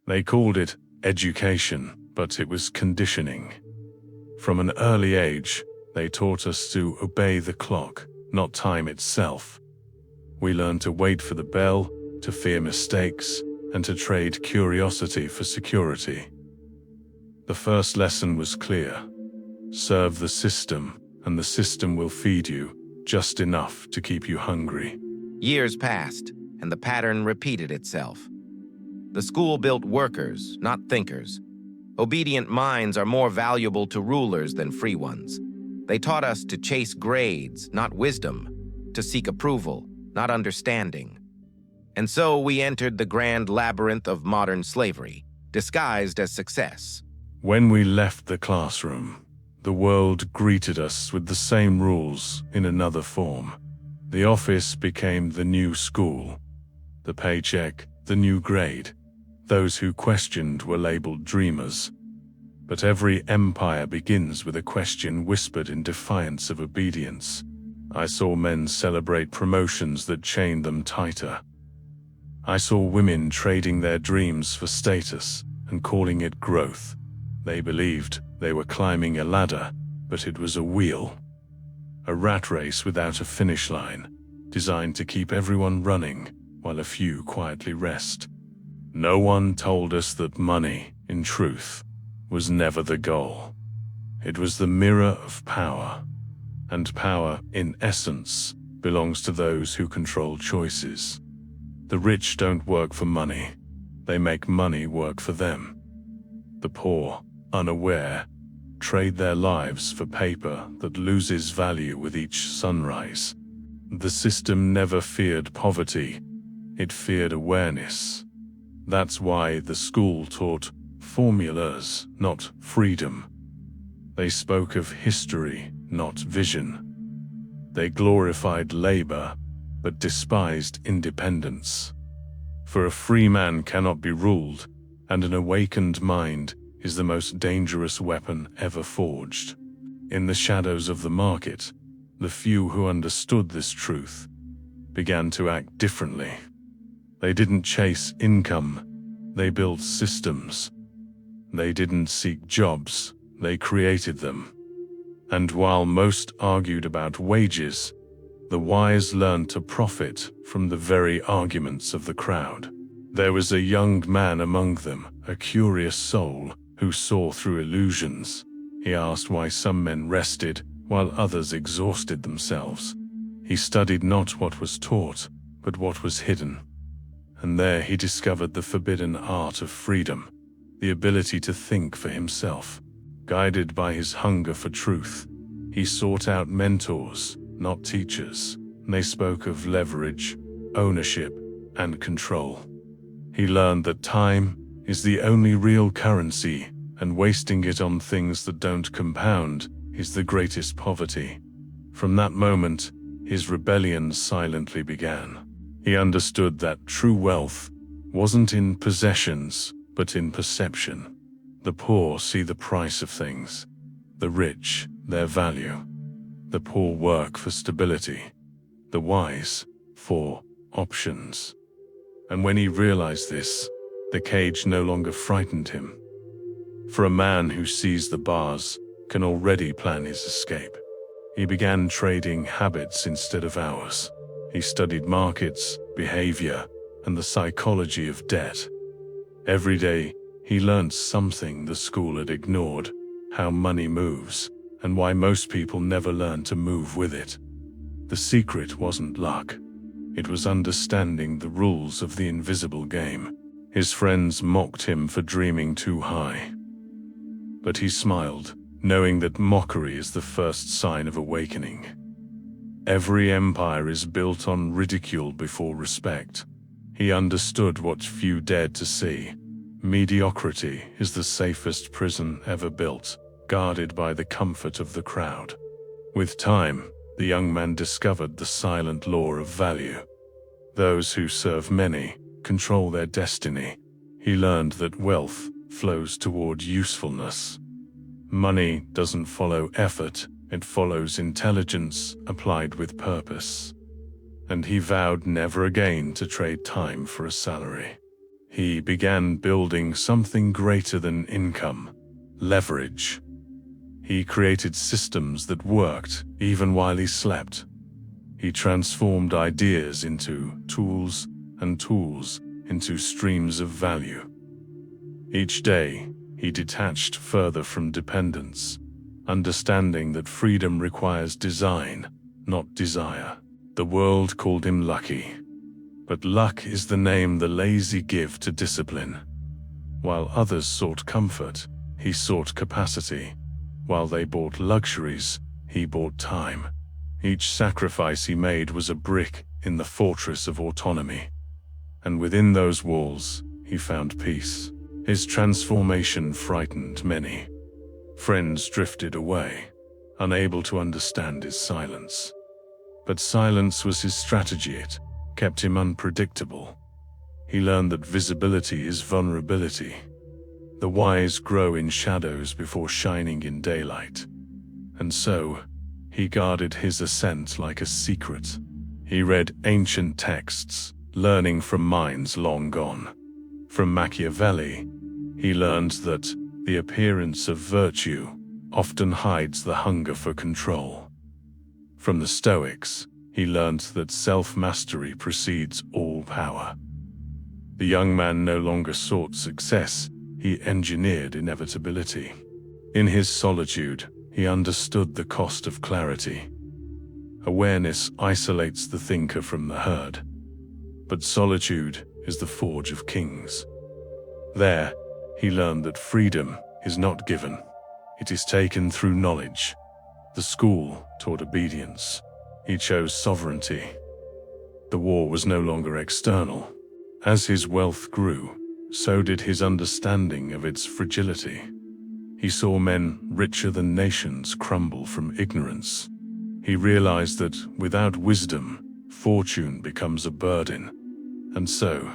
They called it education, but it was conditioning. From an early age, they taught us to obey the clock, not time itself. We learned to wait for the bell, to fear mistakes, and to trade curiosity for security. The first lesson was clear. Serve the system, and the system will feed you just enough to keep you hungry. Years passed, and the pattern repeated itself. The school built workers, not thinkers. Obedient minds are more valuable to rulers than free ones. They taught us to chase grades, not wisdom, to seek approval, not understanding. And so we entered the grand labyrinth of modern slavery, disguised as success. When we left the classroom, the world greeted us with the same rules in another form. The office became the new school. The paycheck, the new grade. Those who questioned were labeled dreamers. But every empire begins with a question whispered in defiance of obedience. I saw men celebrate promotions that chained them tighter. I saw women trading their dreams for status and calling it growth. They believed they were climbing a ladder, but it was a wheel. A rat race without a finish line, designed to keep everyone running while a few quietly rest. No one told us that money, in truth, was never the goal. It was the mirror of power. And power, in essence, belongs to those who control choices. The rich don't work for money. They make money work for them. The poor, unaware, trade their lives for paper that loses value with each sunrise. The system never feared poverty. It feared awareness. That's why the school taught formulas, not freedom. They spoke of history, not vision. They glorified labor, but despised independence. For a free man cannot be ruled, and an awakened mind is the most dangerous weapon ever forged. In the shadows of the market, the few who understood this truth began to act differently. They didn't chase income, they built systems. They didn't seek jobs, they created them. And while most argued about wages, the wise learned to profit from the very arguments of the crowd. There was a young man among them, a curious soul, who saw through illusions. He asked why some men rested while others exhausted themselves. He studied not what was taught, but what was hidden. And there he discovered the forbidden art of freedom, the ability to think for himself. Guided by his hunger for truth, he sought out mentors, not teachers. They spoke of leverage, ownership, and control. He learned that time is the only real currency, and wasting it on things that don't compound is the greatest poverty. From that moment, his rebellion silently began. He understood that true wealth wasn't in possessions, but in perception. The poor see the price of things, the rich their value. The poor work for stability, the wise for options. And when he realized this, the cage no longer frightened him. For a man who sees the bars can already plan his escape. He began trading habits instead of hours. He studied markets, behavior, and the psychology of debt. Every day, he learned something the school had ignored: how money moves, and why most people never learn to move with it. The secret wasn't luck. It was understanding the rules of the invisible game. His friends mocked him for dreaming too high. But he smiled, knowing that mockery is the first sign of awakening. Every empire is built on ridicule before respect. He understood what few dared to see. Mediocrity is the safest prison ever built, guarded by the comfort of the crowd. With time, the young man discovered the silent law of value. Those who serve many control their destiny. He learned that wealth flows toward usefulness. Money doesn't follow effort, it follows intelligence applied with purpose. And he vowed never again to trade time for a salary. He began building something greater than income: leverage. He created systems that worked even while he slept. He transformed ideas into tools and tools into streams of value. Each day, he detached further from dependence, understanding that freedom requires design, not desire. The world called him lucky. But luck is the name the lazy give to discipline. While others sought comfort, he sought capacity. While they bought luxuries, he bought time. Each sacrifice he made was a brick in the fortress of autonomy. And within those walls, he found peace. His transformation frightened many. Friends drifted away, unable to understand his silence. But silence was his strategy. It kept him unpredictable. He learned that visibility is vulnerability. The wise grow in shadows before shining in daylight. And so, he guarded his ascent like a secret. He read ancient texts, learning from minds long gone. From Machiavelli, he learned that the appearance of virtue often hides the hunger for control. From the Stoics, he learned that self-mastery precedes all power. The young man no longer sought success, he engineered inevitability. In his solitude, he understood the cost of clarity. Awareness isolates the thinker from the herd. But solitude is the forge of kings. There, he learned that freedom is not given. It is taken through knowledge. The school taught obedience. He chose sovereignty. The war was no longer external. As his wealth grew, so did his understanding of its fragility. He saw men richer than nations crumble from ignorance. He realized that without wisdom, fortune becomes a burden. And so,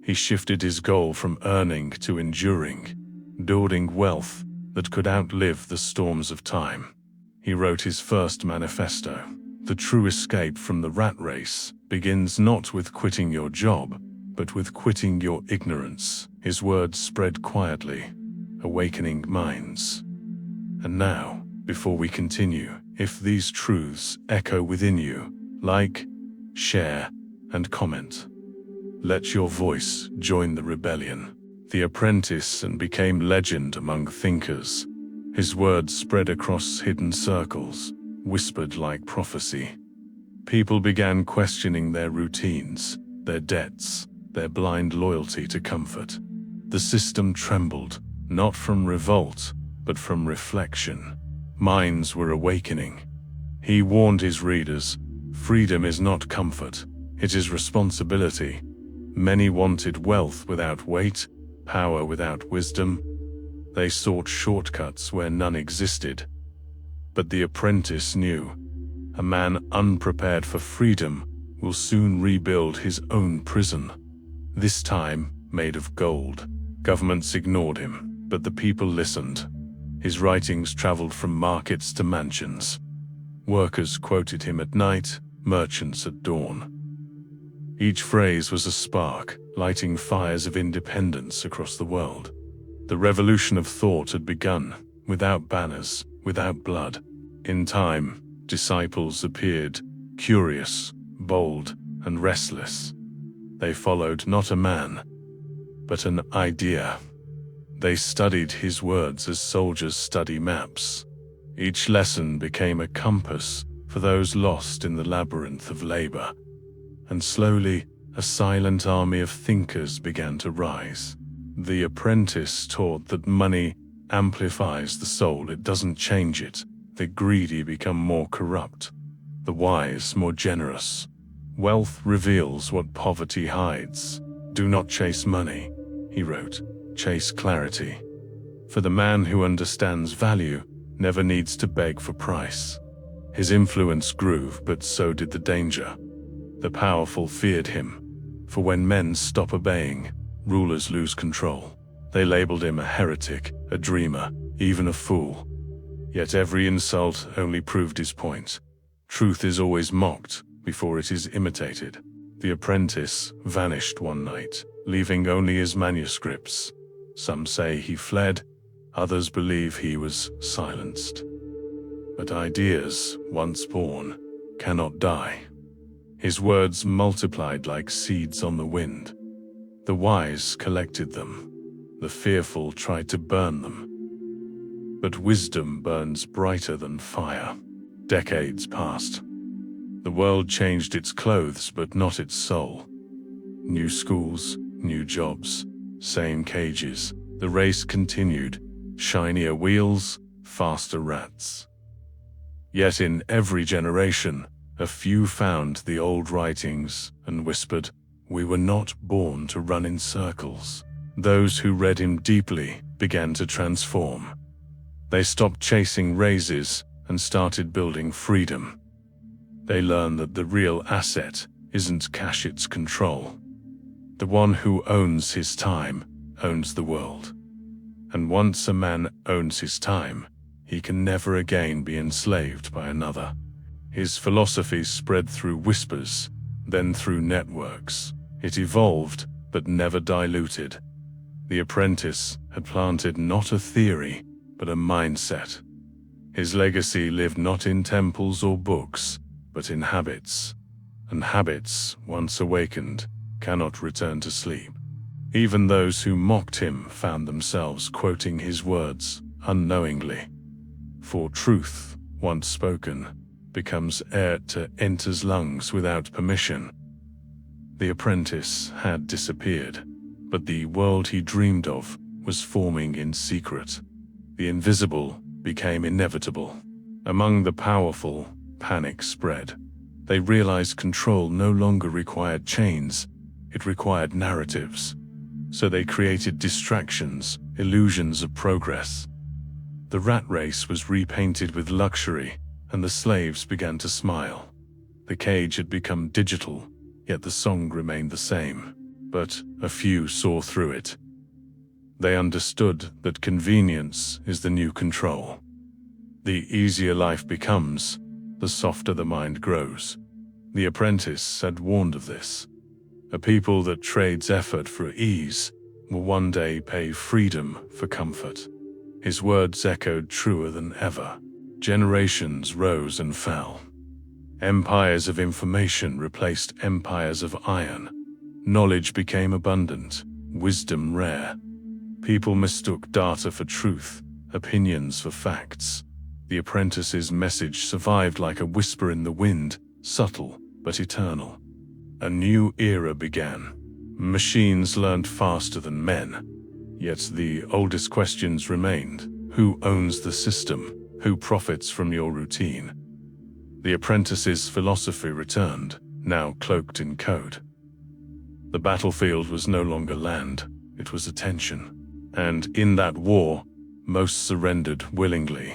he shifted his goal from earning to enduring, building wealth that could outlive the storms of time. He wrote his first manifesto. The true escape from the rat race begins not with quitting your job, but with quitting your ignorance. His words spread quietly, awakening minds. And now, before we continue, if these truths echo within you, like, share, and comment. Let your voice join the rebellion. The apprentice and became legend among thinkers. His words spread across hidden circles, whispered like prophecy. People began questioning their routines, their debts, their blind loyalty to comfort. The system trembled, not from revolt, but from reflection. Minds were awakening. He warned his readers, freedom is not comfort, it is responsibility. Many wanted wealth without weight, power without wisdom. They sought shortcuts where none existed. But the apprentice knew, a man unprepared for freedom will soon rebuild his own prison. This time, made of gold. Governments ignored him, but the people listened. His writings traveled from markets to mansions. Workers quoted him at night, merchants at dawn. Each phrase was a spark, lighting fires of independence across the world. The revolution of thought had begun, without banners, without blood. In time, disciples appeared, curious, bold, and restless. They followed not a man, but an idea. They studied his words as soldiers study maps. Each lesson became a compass for those lost in the labyrinth of labor. And slowly, a silent army of thinkers began to rise. The apprentice taught that money amplifies the soul, it doesn't change it. The greedy become more corrupt, the wise more generous. Wealth reveals what poverty hides. Do not chase money, he wrote, chase clarity. For the man who understands value never needs to beg for price. His influence grew, but so did the danger. The powerful feared him, for when men stop obeying, rulers lose control. They labeled him a heretic, a dreamer, even a fool. Yet every insult only proved his point. Truth is always mocked before it is imitated. The apprentice vanished one night, leaving only his manuscripts. Some say he fled, others believe he was silenced. But ideas, once born, cannot die. His words multiplied like seeds on the wind. The wise collected them. The fearful tried to burn them. But wisdom burns brighter than fire. Decades passed. The world changed its clothes, but not its soul. New schools, new jobs, same cages. The race continued. Shinier wheels, faster rats. Yet in every generation, a few found the old writings and whispered, "We were not born to run in circles." Those who read him deeply began to transform. They stopped chasing raises and started building freedom. They learned that the real asset isn't cash, it's control. The one who owns his time owns the world. And once a man owns his time, he can never again be enslaved by another. His philosophy spread through whispers, then through networks. It evolved, but never diluted. The apprentice had planted not a theory, but a mindset. His legacy lived not in temples or books, but in habits. And habits, once awakened, cannot return to sleep. Even those who mocked him found themselves quoting his words unknowingly. For truth, once spoken, becomes air to enters lungs without permission. The apprentice had disappeared, but the world he dreamed of was forming in secret. The invisible became inevitable. Among the powerful, panic spread. They realized control no longer required chains, it required narratives. So they created distractions, illusions of progress. The rat race was repainted with luxury, and the slaves began to smile. The cage had become digital, yet the song remained the same. But a few saw through it. They understood that convenience is the new control. The easier life becomes, the softer the mind grows. The apprentice had warned of this. A people that trades effort for ease will one day pay freedom for comfort. His words echoed truer than ever. Generations rose and fell. Empires of information replaced empires of iron. Knowledge became abundant, wisdom rare. People mistook data for truth, opinions for facts. The apprentice's message survived like a whisper in the wind, subtle but eternal. A new era began. Machines learned faster than men. Yet the oldest questions remained. Who owns the system? Who profits from your routine? The apprentice's philosophy returned, now cloaked in code. The battlefield was no longer land, it was attention. And in that war, most surrendered willingly.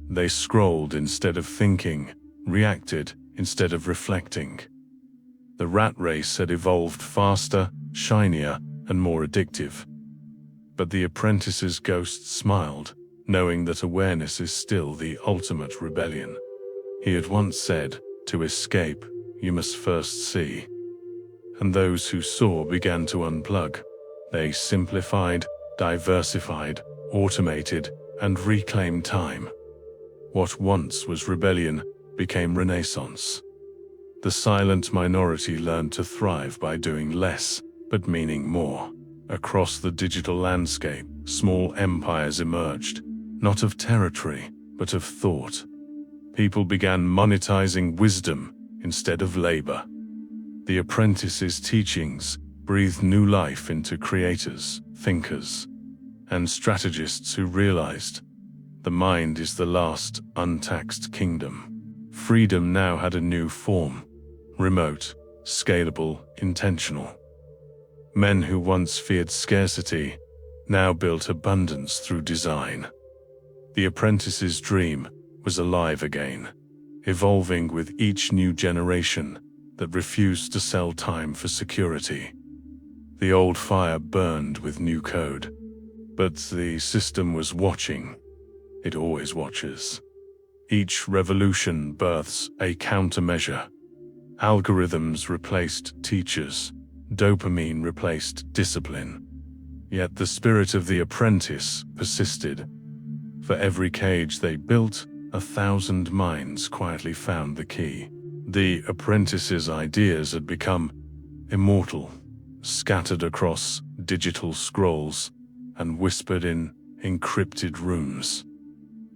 They scrolled instead of thinking, reacted instead of reflecting. The rat race had evolved faster, shinier, and more addictive. But the apprentice's ghost smiled, knowing that awareness is still the ultimate rebellion. He had once said, "To escape, you must first see." And those who saw began to unplug. They simplified, diversified, automated, and reclaimed time. What once was rebellion became renaissance. The silent minority learned to thrive by doing less, but meaning more. Across the digital landscape, small empires emerged, not of territory, but of thought. People began monetizing wisdom instead of labor. The apprentice's teachings breathed new life into creators, thinkers, and strategists who realized the mind is the last untaxed kingdom. Freedom now had a new form, remote, scalable, intentional. Men who once feared scarcity now built abundance through design. The apprentice's dream was alive again, evolving with each new generation that refused to sell time for security. The old fire burned with new code, but the system was watching. It always watches. Each revolution births a countermeasure. Algorithms replaced teachers. Dopamine replaced discipline. Yet the spirit of the apprentice persisted. For every cage they built, 1,000 minds quietly found the key. The apprentice's ideas had become immortal, scattered across digital scrolls and whispered in encrypted rooms.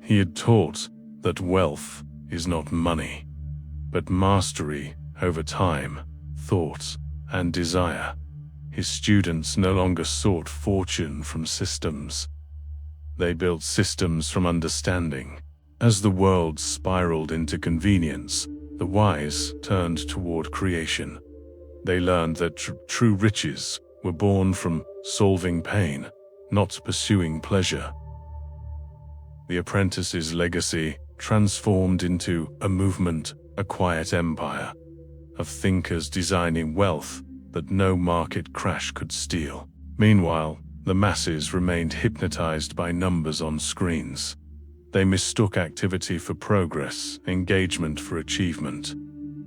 He had taught that wealth is not money, but mastery over time, thought, and desire. His students no longer sought fortune from systems. They built systems from understanding. As the world spiraled into convenience, the wise turned toward creation. They learned that true riches were born from solving pain, not pursuing pleasure. The apprentice's legacy transformed into a movement, a quiet empire, of thinkers designing wealth that no market crash could steal. Meanwhile, the masses remained hypnotized by numbers on screens. They mistook activity for progress, engagement for achievement.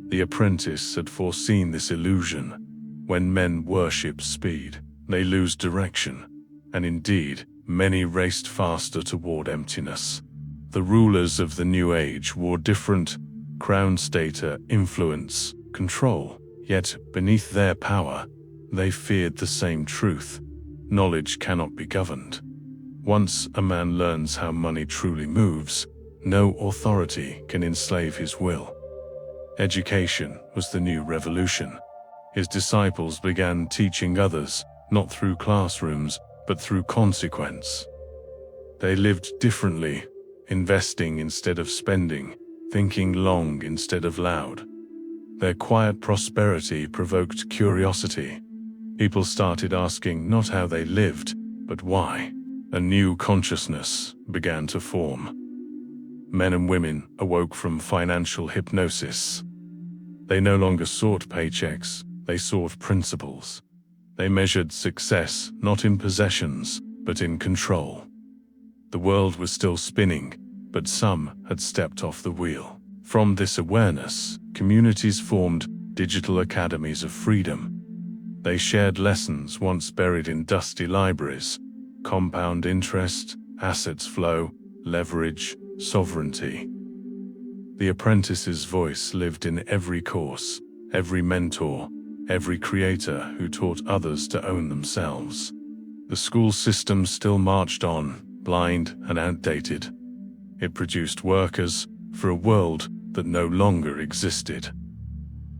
The apprentice had foreseen this illusion. When men worship speed, they lose direction, and indeed, many raced faster toward emptiness. The rulers of the new age wore different crown, status, influence, control. Yet, beneath their power, they feared the same truth. Knowledge cannot be governed. Once a man learns how money truly moves, no authority can enslave his will. Education was the new revolution. His disciples began teaching others, not through classrooms, but through consequence. They lived differently, investing instead of spending, thinking long instead of loud. Their quiet prosperity provoked curiosity. People started asking not how they lived, but why. A new consciousness began to form. Men and women awoke from financial hypnosis. They no longer sought paychecks, they sought principles. They measured success not in possessions, but in control. The world was still spinning, but some had stepped off the wheel. From this awareness, communities formed digital academies of freedom. They shared lessons once buried in dusty libraries: compound interest, assets flow, leverage, sovereignty. The apprentice's voice lived in every course, every mentor, every creator who taught others to own themselves. The school system still marched on, blind and outdated. It produced workers for a world that no longer existed.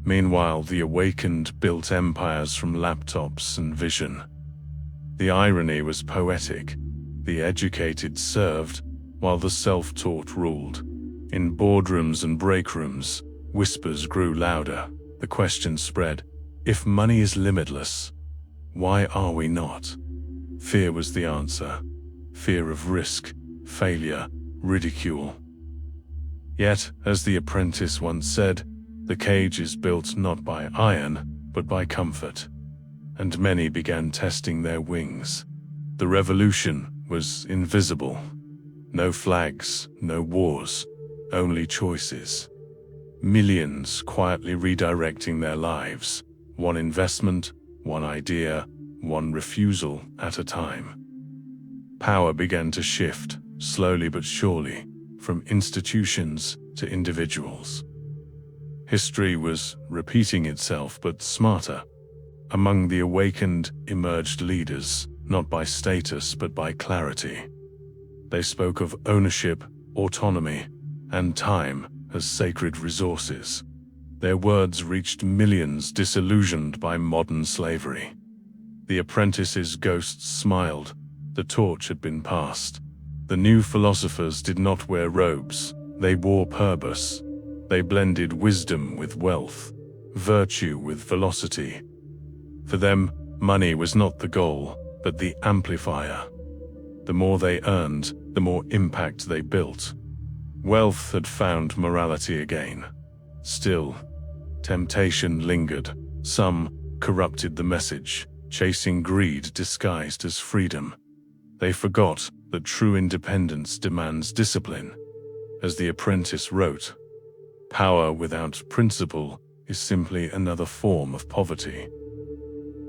Meanwhile, the awakened built empires from laptops and vision. The irony was poetic. The educated served, while the self-taught ruled. In boardrooms and break rooms, whispers grew louder. The question spread: if money is limitless, why are we not? Fear was the answer. Fear of risk, failure, ridicule. Yet, as the apprentice once said, the cage is built not by iron, but by comfort. And many began testing their wings. The revolution was invisible. No flags, no wars, only choices. Millions quietly redirecting their lives, one investment, one idea, one refusal at a time. Power began to shift, slowly but surely, from institutions to individuals. History was repeating itself, but smarter. Among the awakened emerged leaders, not by status but by clarity. They spoke of ownership, autonomy, and time as sacred resources. Their words reached millions disillusioned by modern slavery. The apprentice's ghosts smiled. The torch had been passed. The new philosophers did not wear robes, they wore purpose. They blended wisdom with wealth, virtue with velocity. For them, money was not the goal, but the amplifier. The more they earned, the more impact they built. Wealth had found morality again. Still, temptation lingered. Some corrupted the message, chasing greed disguised as freedom. They forgot that true independence demands discipline. As the apprentice wrote, "Power without principle is simply another form of poverty."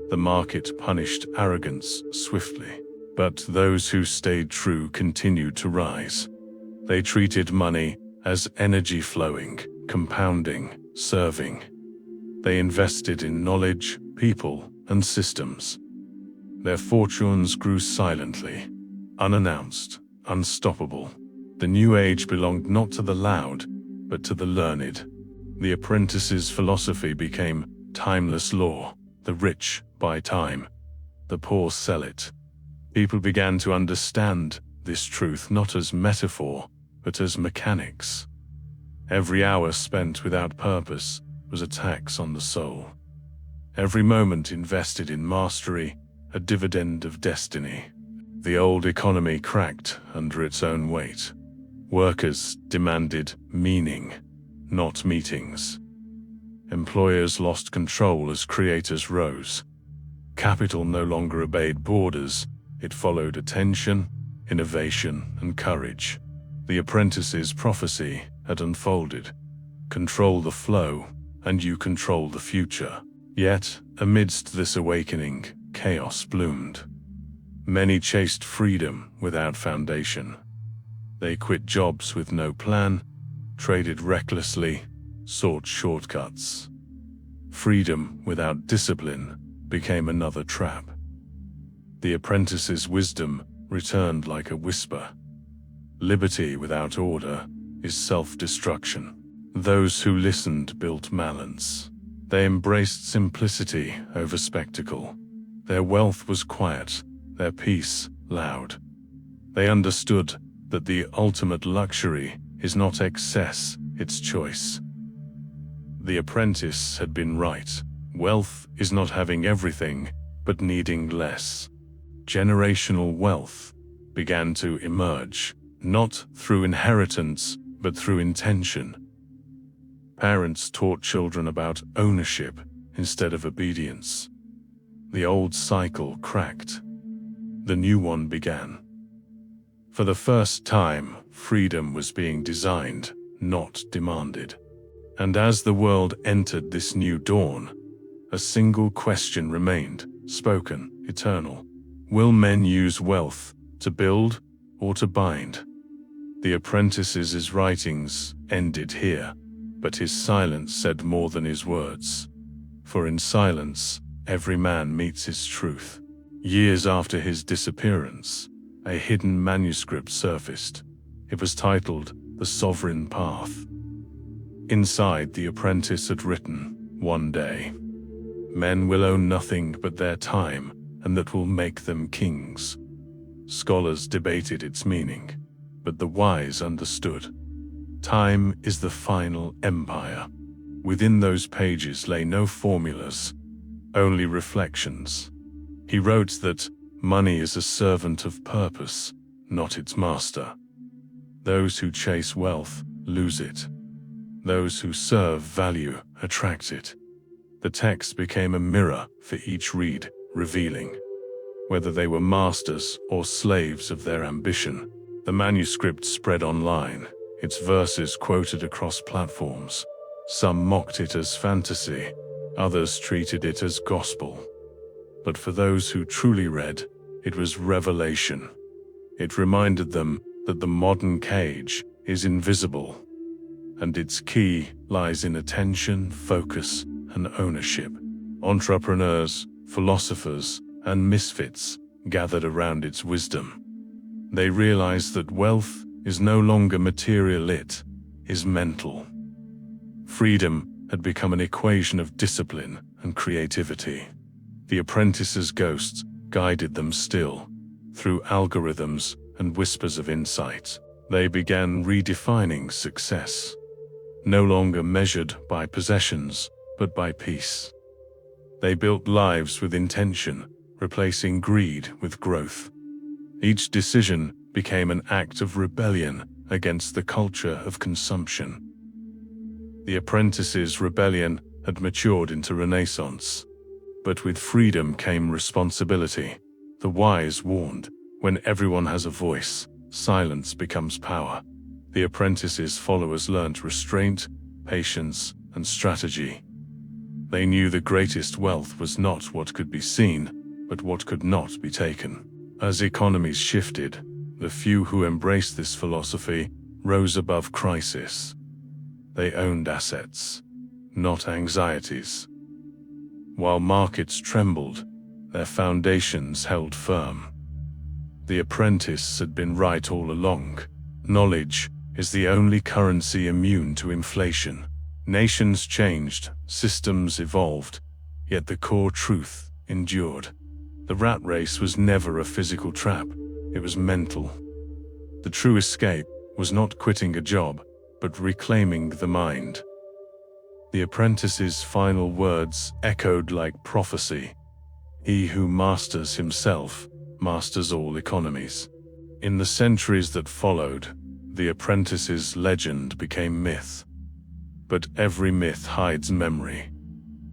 The market punished arrogance swiftly, but those who stayed true continued to rise. They treated money as energy flowing, compounding, serving. They invested in knowledge, people, and systems. Their fortunes grew silently, unannounced, unstoppable. The new age belonged not to the loud, but to the learned. The apprentice's philosophy became timeless law. The rich buy time, the poor sell it. People began to understand this truth not as metaphor, but as mechanics. Every hour spent without purpose was a tax on the soul. Every moment invested in mastery, a dividend of destiny. The old economy cracked under its own weight. Workers demanded meaning, not meetings. Employers lost control as creators rose. Capital no longer obeyed borders, it followed attention, innovation, and courage. The apprentice's prophecy had unfolded. Control the flow, and you control the future. Yet, amidst this awakening, chaos bloomed. Many chased freedom without foundation. They quit jobs with no plan, traded recklessly, sought shortcuts. Freedom without discipline became another trap. The apprentice's wisdom returned like a whisper. Liberty without order is self-destruction. Those who listened built balance. They embraced simplicity over spectacle. Their wealth was quiet, their peace loud. They understood that the ultimate luxury is not excess, it's choice. The apprentice had been right. Wealth is not having everything, but needing less. Generational wealth began to emerge, not through inheritance, but through intention. Parents taught children about ownership instead of obedience. The old cycle cracked. The new one began. For the first time, freedom was being designed, not demanded. And as the world entered this new dawn, a single question remained, spoken, eternal. Will men use wealth to build or to bind? The apprentice's writings ended here, but his silence said more than his words. For in silence, every man meets his truth. Years after his disappearance, a hidden manuscript surfaced. It was titled The Sovereign Path. Inside, the apprentice had written, "One day, men will own nothing but their time, and that will make them kings." Scholars debated its meaning, but the wise understood. Time is the final empire. Within those pages lay no formulas, only reflections. He wrote that money is a servant of purpose, not its master. Those who chase wealth lose it. Those who serve value attract it. The text became a mirror for each read, revealing whether they were masters or slaves of their ambition. The manuscript spread online, its verses quoted across platforms. Some mocked it as fantasy, others treated it as gospel. But for those who truly read, it was revelation. It reminded them that the modern cage is invisible, and its key lies in attention, focus, and ownership. Entrepreneurs, philosophers, and misfits gathered around its wisdom. They realized that wealth is no longer material, it is mental. Freedom had become an equation of discipline and creativity. The apprentice's ghosts guided them still, through algorithms and whispers of insight. They began redefining success, no longer measured by possessions, but by peace. They built lives with intention, replacing greed with growth. Each decision became an act of rebellion against the culture of consumption. The apprentice's rebellion had matured into renaissance. But with freedom came responsibility. The wise warned, when everyone has a voice, silence becomes power. The apprentice's followers learnt restraint, patience, and strategy. They knew the greatest wealth was not what could be seen, but what could not be taken. As economies shifted, the few who embraced this philosophy rose above crisis. They owned assets, not anxieties. While markets trembled, their foundations held firm. The apprentice had been right all along. Knowledge is the only currency immune to inflation. Nations changed, systems evolved, yet the core truth endured. The rat race was never a physical trap, it was mental. The true escape was not quitting a job, but reclaiming the mind. The apprentice's final words echoed like prophecy. He who masters himself masters all economies. In the centuries that followed, the apprentice's legend became myth. But every myth hides memory.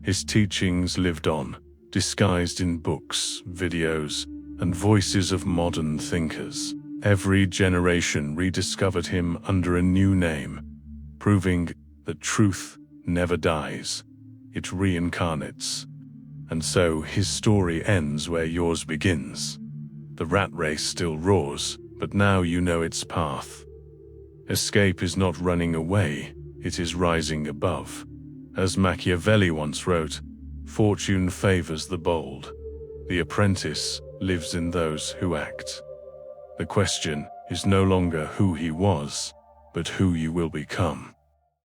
His teachings lived on, disguised in books, videos, and voices of modern thinkers. Every generation rediscovered him under a new name, proving that truth never dies, it reincarnates. And so his story ends where yours begins. The rat race still roars, but now you know its path. Escape is not running away, it is rising above. As Machiavelli once wrote, "Fortune favors the bold. The apprentice lives in those who act." The question is no longer who he was, but who you will become.